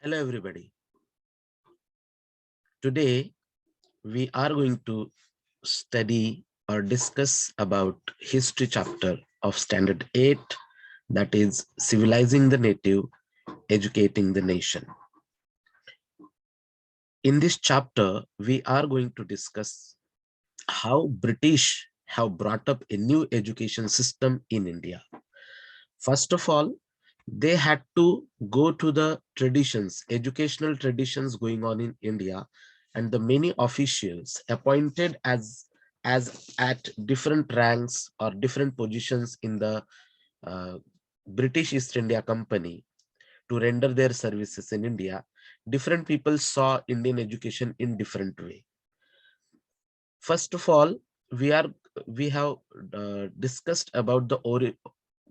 Hello, everybody. Today, we are going to study or discuss about history chapter of Standard 8, that is Civilizing the Native, Educating the Nation. In this chapter, we are going to discuss how British have brought up a new education system in India. First of all, they had to go to the traditions, educational traditions going on in India, and the many officials appointed as at different ranks or different positions in the uh, British East India Company to render their services in India. Different people saw Indian education in different way. First of all, we have discussed about the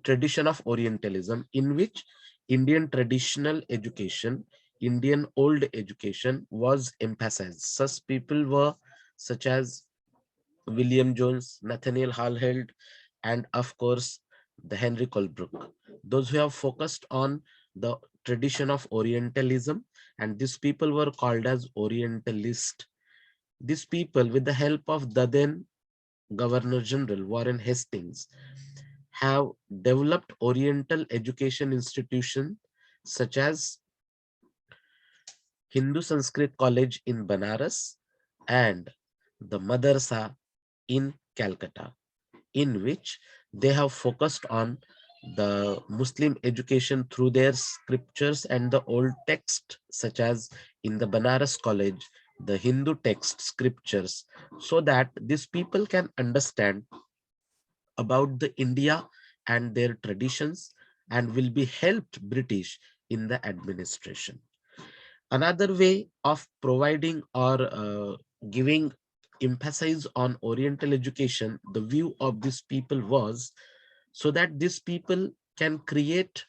tradition of Orientalism, in which Indian traditional education, Indian old education was emphasized. Such people were such as William Jones, Nathaniel Hallheld, and of course the Henry Colebrook. Those who have focused on the tradition of Orientalism, and these people were called as Orientalist. These people, with the help of the then Governor General Warren Hastings, have developed Oriental education institutions such as Hindu Sanskrit College in Banaras and the Madarsa in Calcutta, in which they have focused on the Muslim education through their scriptures and the old text, such as in the Banaras College, the Hindu text scriptures, so that these people can understand about the India and their traditions and will be helped British in the administration. Another way of providing or giving emphasis on Oriental education, the view of these people was so that these people can create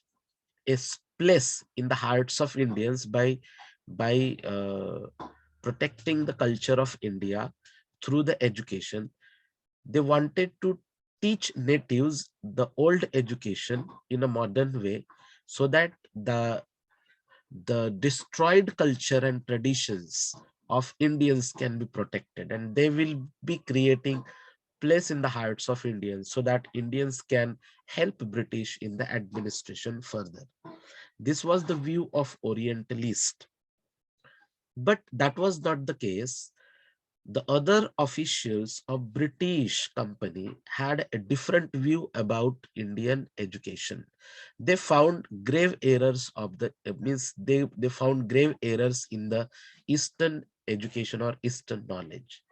a place in the hearts of Indians by protecting the culture of India through the education. They wanted to teach natives the old education in a modern way so that the destroyed culture and traditions of Indians can be protected, and they will be creating place in the hearts of Indians so that Indians can help British in the administration further. This was the view of Orientalist, but that was not the case. The other officials of British company had a different view about Indian education. They found grave errors of the means they found grave errors in the Eastern education or Eastern knowledge.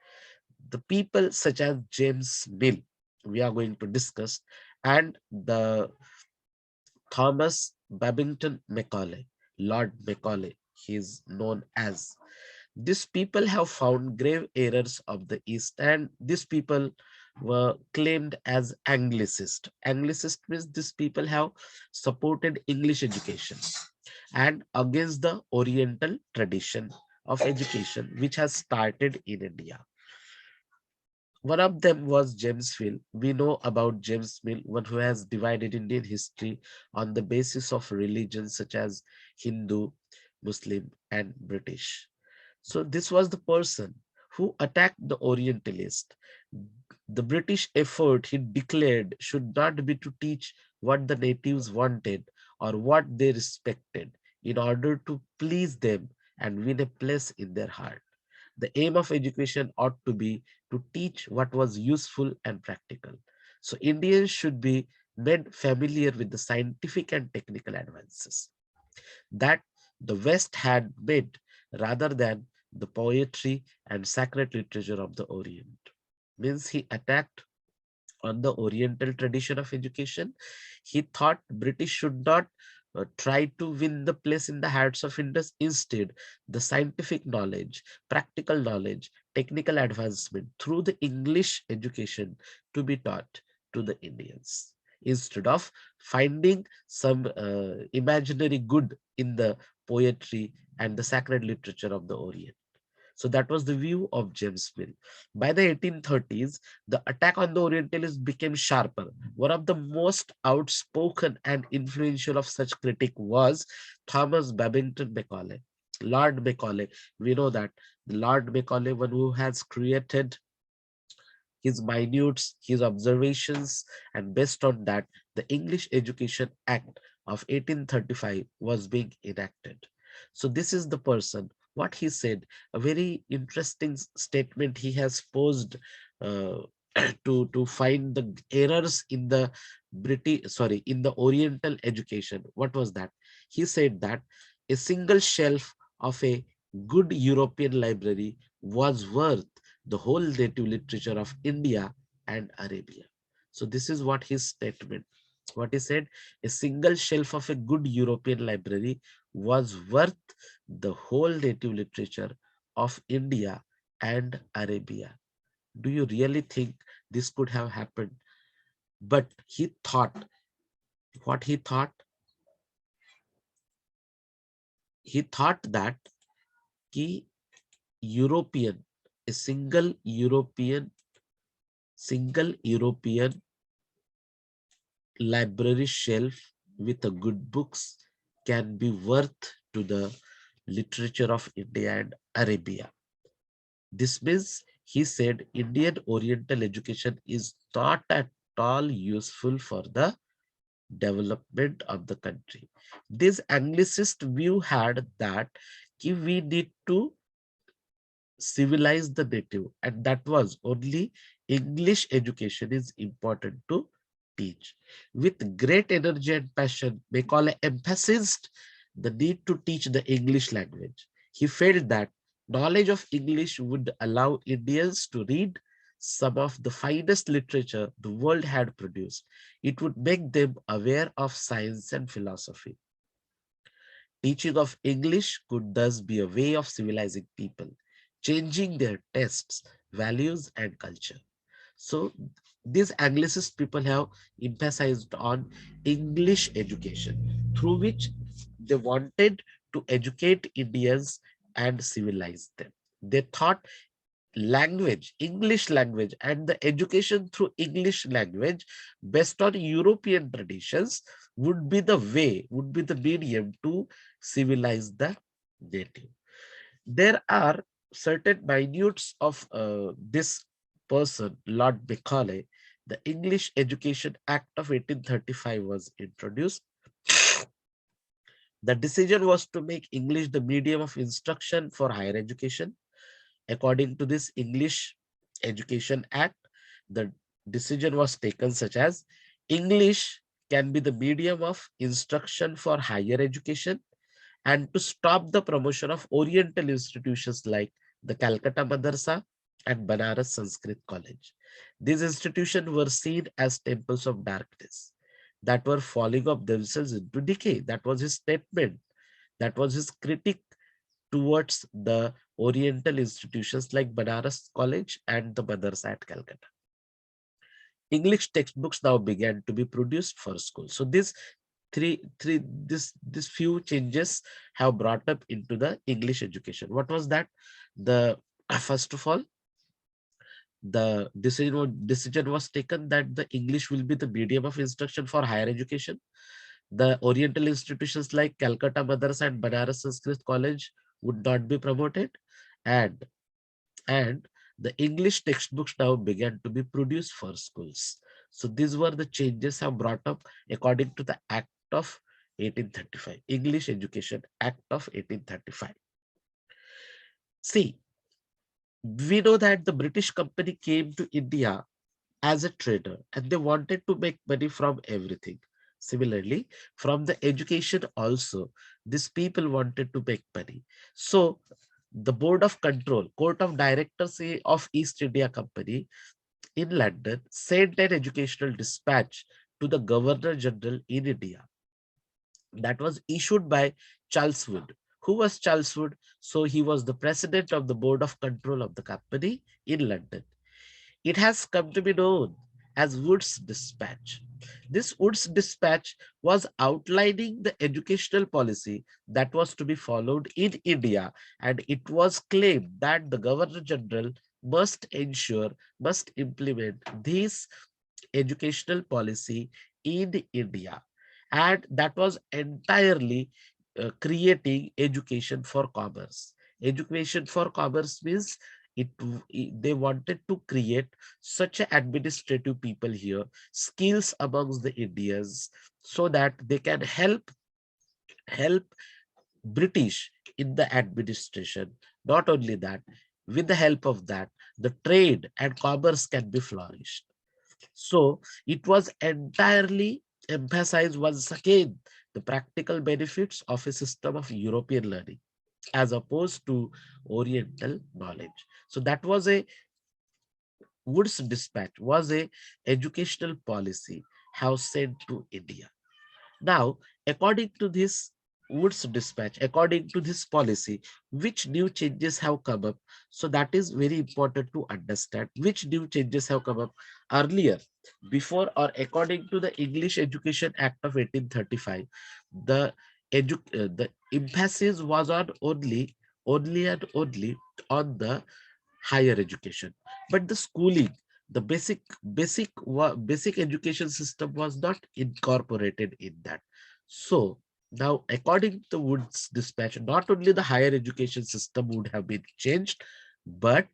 The people such as James Mill, we are going to discuss, and the Thomas Babington Macaulay, Lord Macaulay, he is known as. These people have found grave errors of the East, and these people were claimed as Anglicist. Anglicist means these people have supported English education and against the Oriental tradition of education which has started in India. One of them was James Mill. We know about James Mill, one who has divided Indian history on the basis of religions such as Hindu, Muslim, and British. So this was the person who attacked the Orientalist. The British effort, he declared, should not be to teach what the natives wanted or what they respected in order to please them and win a place in their heart. The aim of education ought to be to teach what was useful and practical. So Indians should be made familiar with the scientific and technical advances that the West had made rather than the poetry and sacred literature of the Orient. Means he attacked on the Oriental tradition of education. He thought British should not try to win the place in the hearts of Indus. Instead, the scientific knowledge, practical knowledge, technical advancement through the English education to be taught to the Indians, instead of finding some imaginary good in the poetry and the sacred literature of the Orient. So that was the view of James Mill. By the 1830s, the attack on the Orientalists became sharper. One of the most outspoken and influential of such critic was Thomas Babington Macaulay. Lord Macaulay, we know that Lord Macaulay, one who has created his minutes, his observations, and based on that, the English Education Act of 1835 was being enacted. So this is the person, what he said, a very interesting statement he has posed uh, to find the errors in the in the Oriental education. What was that? He said that a single shelf of a good European library was worth the whole native literature of India and Arabia. So this is what his statement, what he said, a single shelf of a good European library was worth the whole native literature of India and Arabia. Do you really think this could have happened? But he thought, what he thought that ki European, a single European library shelf with a good books can be worth to the literature of India and Arabia. This means he said Indian Oriental education is not at all useful for the development of the country. This Anglicist view had that we need to civilize the native, and that was only English education is important to teach. With great energy and passion, Macaulay emphasized the need to teach the English language. He felt that knowledge of English would allow Indians to read some of the finest literature the world had produced. It would make them aware of science and philosophy. Teaching of English could thus be a way of civilizing people, changing their tastes, values, and culture. So these Anglicist people have emphasized on English education, through which they wanted to educate Indians and civilize them. They thought language, English language, and the education through English language based on European traditions would be the way, would be the medium to civilize the native. There are certain minutes of this person, Lord Macaulay. The English Education Act of 1835 was introduced. The decision was to make English the medium of instruction for higher education. According to this English Education Act, the decision was taken such as English can be the medium of instruction for higher education, and to stop the promotion of Oriental institutions like the Calcutta Madrasa and Banaras Sanskrit College. These institutions were seen as temples of darkness that were falling of themselves into decay. That was his statement. That was his critique towards the Oriental institutions like Banaras College and the Madrasa at Calcutta. English textbooks now began to be produced for schools. So this few changes have brought up into the English education. What was that? The first of all, the decision was taken that the English will be the medium of instruction for higher education. The Oriental institutions like Calcutta Madrasa and Banaras Sanskrit College would not be promoted, and and the English textbooks now began to be produced for schools. So these were the changes have brought up according to the Act of 1835, English Education Act of 1835. See, we know that the British company came to India as a trader and they wanted to make money from everything. Similarly, from the education also, these people wanted to make money. So the Board of Control, Court of Directors of East India Company in London sent an educational dispatch to the Governor General in India that was issued by Charles Wood. Who was Charles Wood? So he was the president of the Board of Control of the company in London. It has come to be known as Wood's Dispatch. This Woods dispatch was outlining the educational policy that was to be followed in India, and it was claimed that the Governor General must implement this educational policy in India. And that was entirely creating education for commerce. Education for commerce means they wanted to create such a administrative people here, skills amongst the Indians, so that they can help British in the administration. Not only that, with the help of that, the trade and commerce can be flourished. So it was entirely emphasized once again the practical benefits of a system of European learning as opposed to Oriental knowledge. So that was a Wood's dispatch was a educational policy have sent to India. Now, according to this Wood's dispatch, according to this policy, which new changes have come up? So that is very important to understand which new changes have come up earlier. Before or according to the English Education Act of 1835, the the emphasis was on only on the higher education, but the schooling, the basic education system was not incorporated in that. So now, according to Wood's dispatch, not only the higher education system would have been changed, but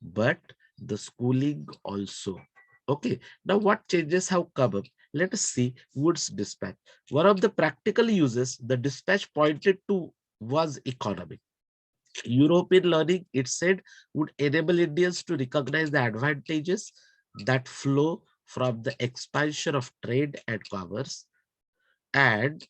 but the schooling also. Okay, now what changes have come up? Let us see Wood's dispatch. One of the practical uses the dispatch pointed to was economic. European learning, it said, would enable Indians to recognize the advantages that flow from the expansion of trade and commerce, and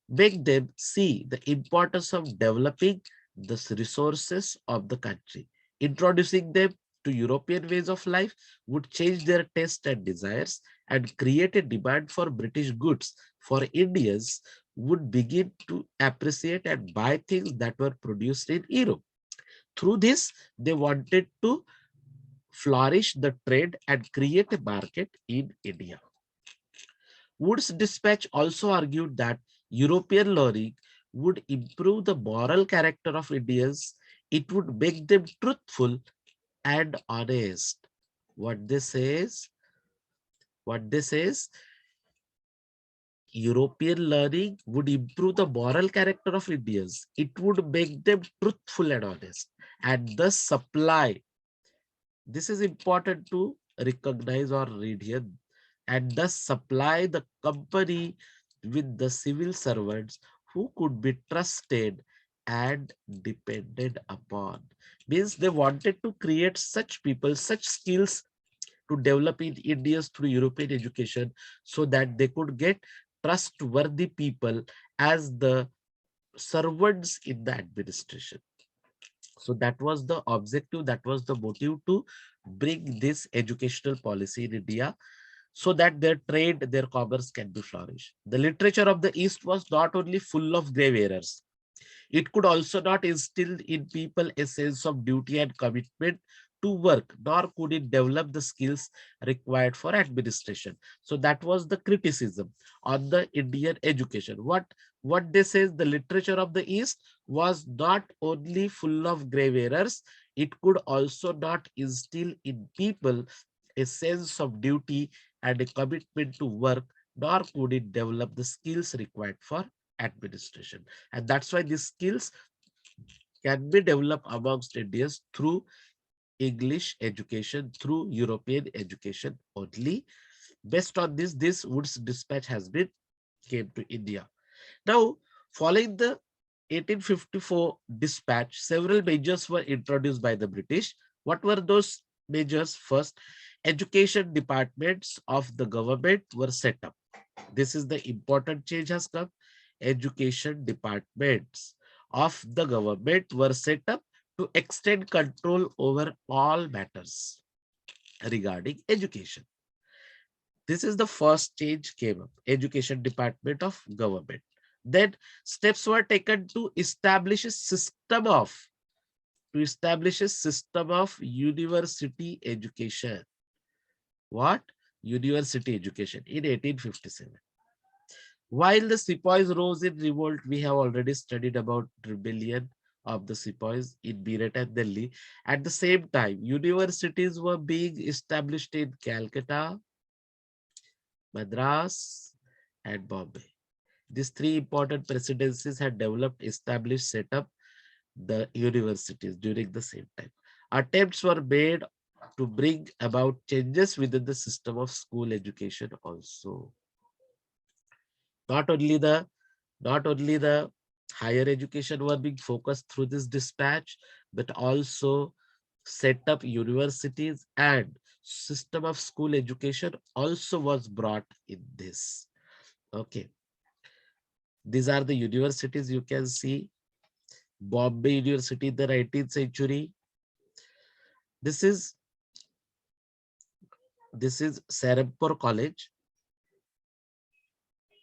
make them see the importance of developing the resources of the country. Introducing them to European ways of life would change their taste and desires and create a demand for British goods, for Indians would begin to appreciate and buy things that were produced in Europe. Through this, they wanted to flourish the trade and create a market in India. Wood's dispatch also argued that European learning would improve the moral character of Indians. It would make them truthful and honest. What this says, what this says, European learning would improve the moral character of Indians. It would make them truthful and honest, and thus supply. This is important to recognize or read here, and thus supply the company with the civil servants who could be trusted and depended upon. Means they wanted to create such people, such skills to develop in India through European education so that they could get trustworthy people as the servants in the administration. So that was the objective, that was the motive to bring this educational policy in India so that their trade, their commerce can be flourished. The literature of the East was not only full of grave errors, it could also not instill in people a sense of duty and commitment to work, nor could it develop the skills required for administration. So that was the criticism on the Indian education. What they say, the literature of the East was not only full of grave errors, it could also not instill in people a sense of duty and a commitment to work, nor could it develop the skills required for administration. And that's why these skills can be developed amongst Indians through English education, through European education only. Based on this, this Wood's dispatch has been came to India. Now, following the 1854 dispatch, several measures were introduced by the British. What were those measures? First, education departments of the government were set up. This is the important change has come. Education departments of the government were set up to extend control over all matters regarding education. This is the first change came up, education department of government. Then steps were taken to establish a system of university education. What? university education in 1857. While the sepoys rose in revolt, we have already studied about rebellion of the sepoys in Meerut and Delhi. At the same time, universities were being established in Calcutta, Madras, and Bombay. These three important presidencies had developed, established, set up the universities during the same time. Attempts were made to bring about changes within the system of school education also. Not only the not only the higher education were being focused through this dispatch, but also set up universities and system of school education also was brought in this. Okay, these are the universities you can see. Bombay University in the 19th century. This is Serampore College.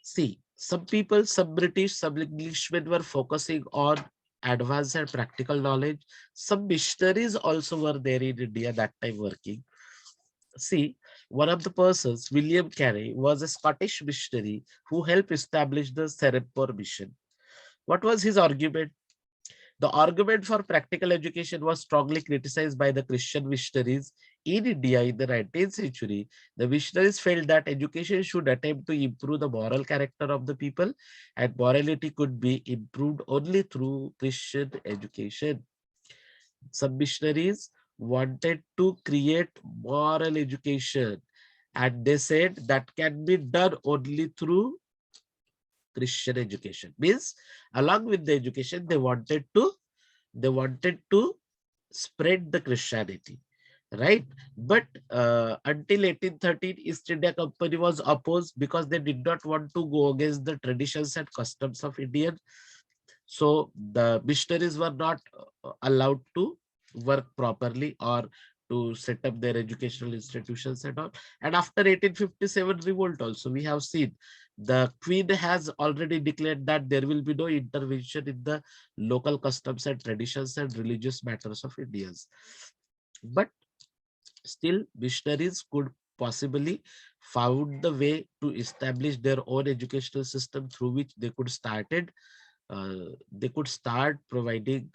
See, some people, some British, some Englishmen were focusing on advanced and practical knowledge. Some missionaries also were there in India that time working. See, one of the persons, William Carey, was a Scottish missionary who helped establish the Serampore mission. What was his argument? The argument for practical education was strongly criticized by the Christian missionaries in India in the 19th century. The missionaries felt that education should attempt to improve the moral character of the people, and morality could be improved only through Christian education. Some missionaries wanted to create moral education, and they said that can be done only through Christian education. Means, along with the education, they wanted to spread the Christianity, right? But until 1813, East India Company was opposed because they did not want to go against the traditions and customs of Indian. So the missionaries were not allowed to work properly or to set up their educational institutions and all. And after 1857 revolt also, we have seen the Queen has already declared that there will be no intervention in the local customs and traditions and religious matters of Indians. But still, missionaries could possibly found the way to establish their own educational system through which they could start providing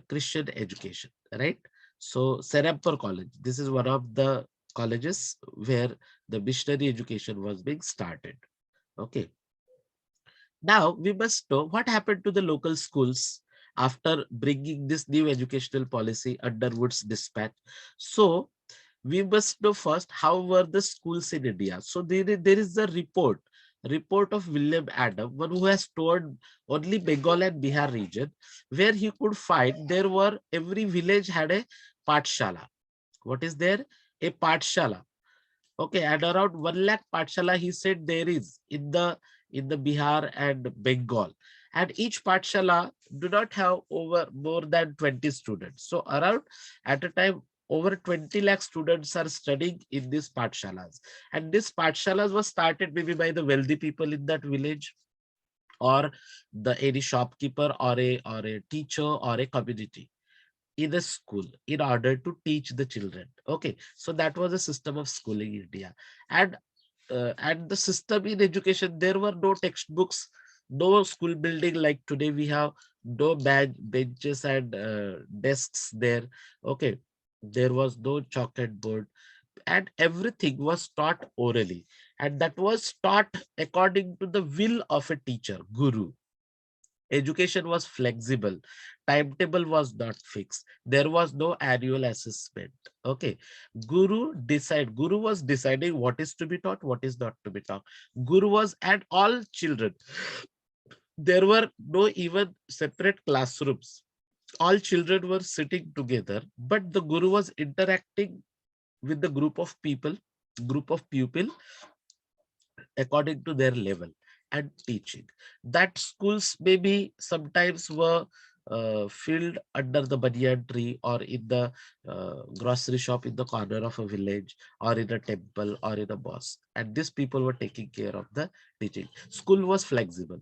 Christian education, right? So Serampore College, this is one of the colleges where the missionary education was being started. Okay. Now we must know what happened to the local schools after bringing this new educational policy under Wood's dispatch. So we must know first how were the schools in India. So there is a report of William Adam, one who has toured only Bengal and Bihar region, where he could find there were every village had a patshala. What is there? A patshala. Okay, and around 1 lakh patshala, he said there is in the Bihar and Bengal, and each patshala do not have over more than 20 students. So around at a time over 20 lakh students are studying in these patshalas, and these patshalas was started maybe by the wealthy people in that village, or the any shopkeeper, or a teacher, or a community in a school in order to teach the children. Okay, so that was a system of schooling in India. And the system in education, there were no textbooks, no school building like today we have, no benches and desks there. Okay, there was no chalk and board, and everything was taught orally, and that was taught according to the will of a teacher, guru. Education was flexible. Timetable was not fixed. There was no annual assessment. Okay. Guru was deciding what is to be taught, what is not to be taught. Guru was at all children. There were no even separate classrooms. All children were sitting together, but the guru was interacting with the group of pupil according to their level and teaching. That schools maybe sometimes were filled under the banyan tree, or in the grocery shop in the corner of a village, or in a temple, or in a mosque. And these people were taking care of the teaching. School was flexible.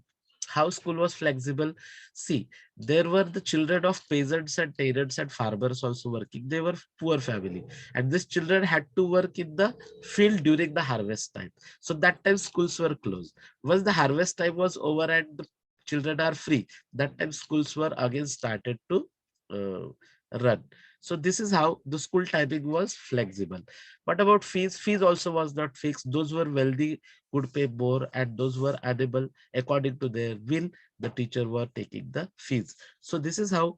How school was flexible? See, there were the children of peasants and tenants and farmers also working. They were poor family, and these children had to work in the field during the harvest time. So that time schools were closed. Once the harvest time was over and the children are free, that time schools were again started to run. So this is how the school timing was flexible. But about fees, fees also was not fixed. Those who were wealthy could pay more, and those who were unable, according to their will, the teacher were taking the fees. So this is how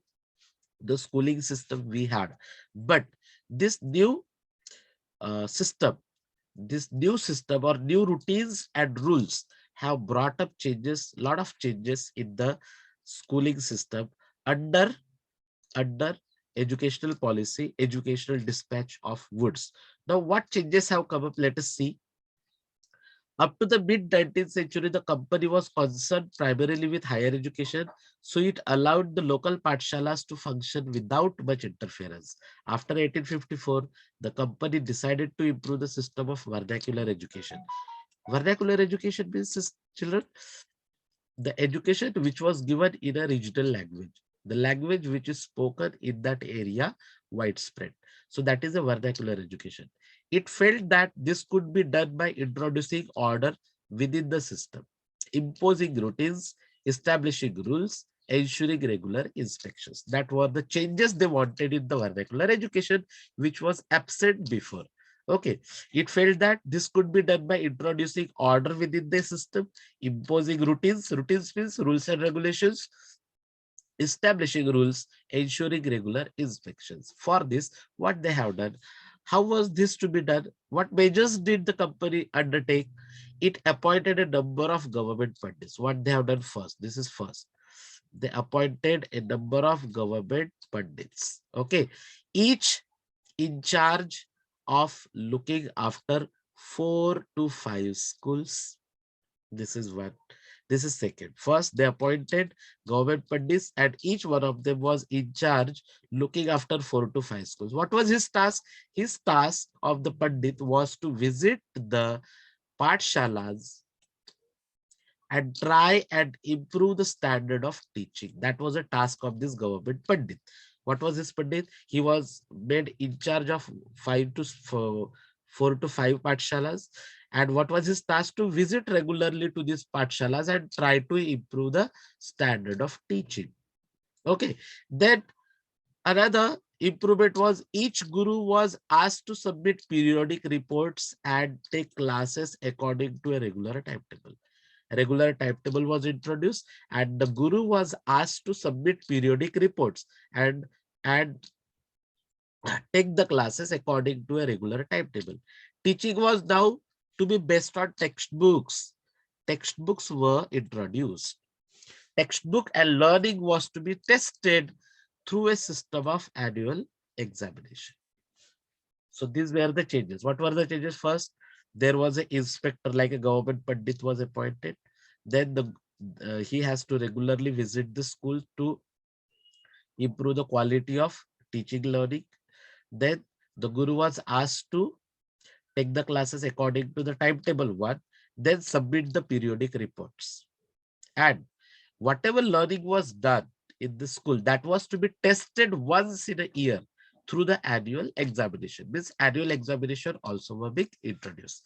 the schooling system we had. But this new system, this new system or new routines and rules have brought up changes, lot of changes in the schooling system under under educational policy, educational dispatch of goods. Now, what changes have come up? Let us see. Up to the mid 19th century, the company was concerned primarily with higher education, so it allowed the local pathshalas to function without much interference. After 1854, the company decided to improve the system of vernacular education. Vernacular education means children, the education which was given in a regional language, the language which is spoken in that area widespread. So that is a vernacular education. It felt that this could be done by introducing order within the system, imposing routines, establishing rules, ensuring regular inspections. That were the changes they wanted in the vernacular education, which was absent before. Okay, it felt that this could be done by introducing order within the system, imposing routines. Routines means rules and regulations, establishing rules, ensuring regular inspections. For this, what they have done, how was this to be done? What measures did the company undertake? It appointed a number of government pandits. What they have done first, this is first. They appointed a number of government pandits. Okay, each in charge of looking after 4 to 5 schools. This is one. This is second. First, they appointed government pandits, and each one of them was in charge looking after 4 to 5 schools. What was his task? His task of the pandit was to visit the pathshalas and try and improve the standard of teaching. That was a task of this government pandit. What was this pandit? He was made in charge of 4 to 5 pathshalas. And what was his task? To visit regularly to these pathshalas and try to improve the standard of teaching. Okay. Then another improvement was each guru was asked to submit periodic reports and take classes according to a regular timetable. A regular timetable was introduced, and the guru was asked to submit periodic reports and take the classes according to a regular timetable. Teaching was now to be based on textbooks. Textbooks were introduced. Textbook and learning was to be tested through a system of annual examination. So these were the changes. What were the changes? First, there was an inspector, like a government pandit was appointed. Then he has to regularly visit the school to improve the quality of teaching learning. Then the guru was asked to take the classes according to the timetable one, then submit the periodic reports. And whatever learning was done in the school, that was to be tested once in a year through the annual examination. This annual examination also were being introduced.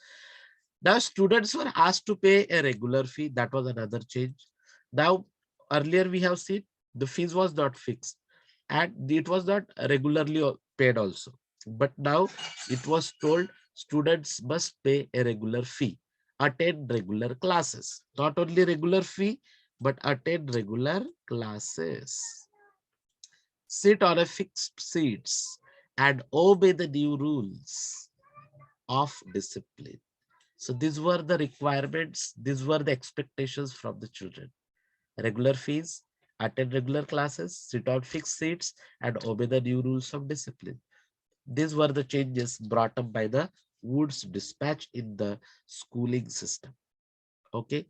Now students were asked to pay a regular fee. That was another change. Now earlier we have seen the fees was not fixed and it was not regularly paid also. But now it was told students must pay a regular fee, attend regular classes, not only regular fee, but attend regular classes, sit on a fixed seats, and obey the new rules of discipline. So these were the requirements, these were the expectations from the children. Regular fees, attend regular classes, sit on fixed seats, and obey the new rules of discipline. These were the changes brought up by the Woods dispatch in the schooling system. Okay.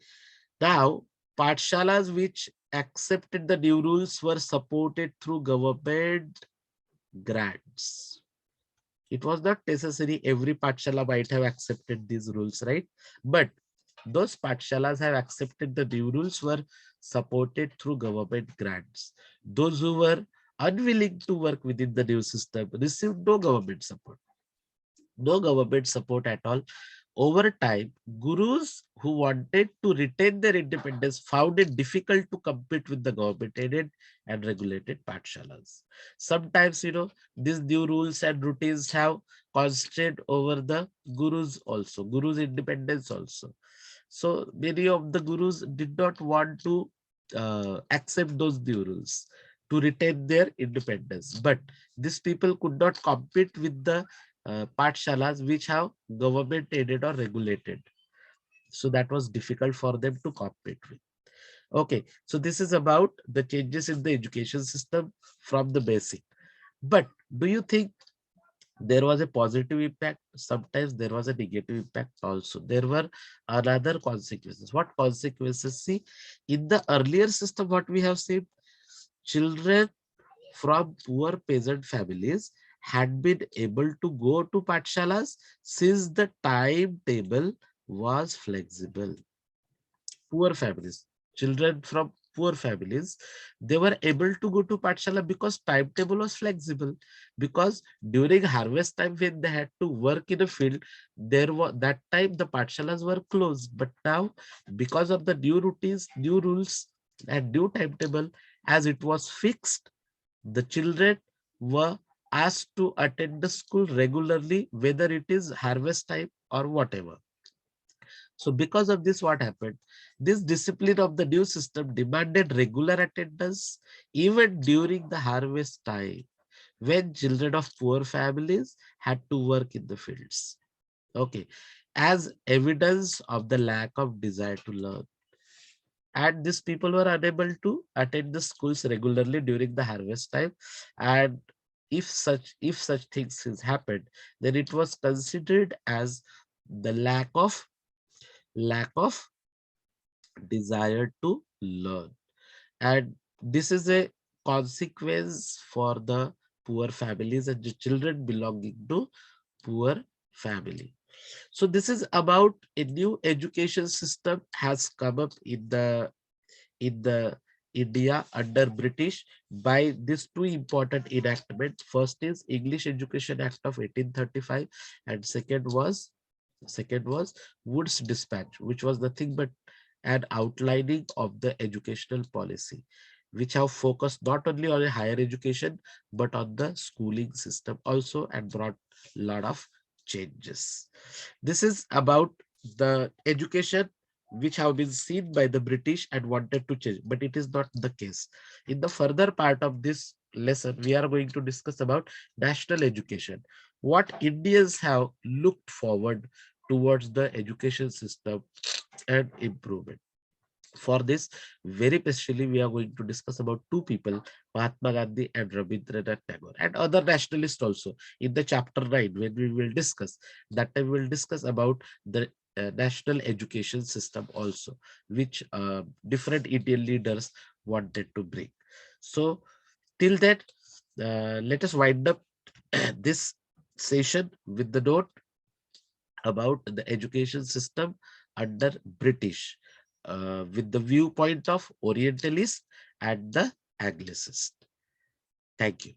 Now, pathshalas which accepted the new rules were supported through government grants. It was not necessary every pathshala might have accepted these rules, right? But Those patshalas have accepted the new rules were supported through government grants. Those who were unwilling to work within the new system received no government support. No government support at all. Over time, gurus who wanted to retain their independence found it difficult to compete with the government-aided and regulated patshalas. Sometimes, these new rules and routines have constraint over the gurus also, gurus' independence also. So many of the gurus did not want to accept those new rules to retain their independence. But these people could not compete with the patshalas which have government aided or regulated. So that was difficult for them to compete with. Okay, so this is about the changes in the education system from the basic. But do you think there was a positive impact? Sometimes there was a negative impact also. There were another consequences. What consequences? See, in the earlier system, what we have seen, children from poor peasant families had been able to go to patshalas since the timetable was flexible. Poor families, children from poor families, they were able to go to Patshala because timetable was flexible. Because during harvest time, when they had to work in a field, there was that time the Patshalas were closed. But now, because of the new routines, new rules, and new timetable, as it was fixed, the children were asked to attend the school regularly, whether it is harvest time or whatever. So because of this, what happened? This discipline of the new system demanded regular attendance even during the harvest time when children of poor families had to work in the fields. Okay, as evidence of the lack of desire to learn. And these people were unable to attend the schools regularly during the harvest time. And if such things has happened, then it was considered as the lack of desire to learn. And this is a consequence for the poor families and the children belonging to poor family. So this is about a new education system has come up in the India under British by these two important enactments. First is English Education Act of 1835, and second was Wood's Dispatch, which was nothing but an outlining of the educational policy, which have focused not only on a higher education, but on the schooling system also, and brought a lot of changes. This is about the education which have been seen by the British and wanted to change, but it is not the case. In the further part of this lesson, we are going to discuss about national education, what Indians have looked forward towards the education system and improvement. For this, very especially, we are going to discuss about two people, Mahatma Gandhi and Rabindranath Tagore, and other nationalists also. In the chapter 9, when we will discuss, that time we will discuss about the national education system also, which different Indian leaders wanted to bring. So, till that, let us wind up this session with the note about the education system under British, with the viewpoint of Orientalist and the Anglicist. Thank you.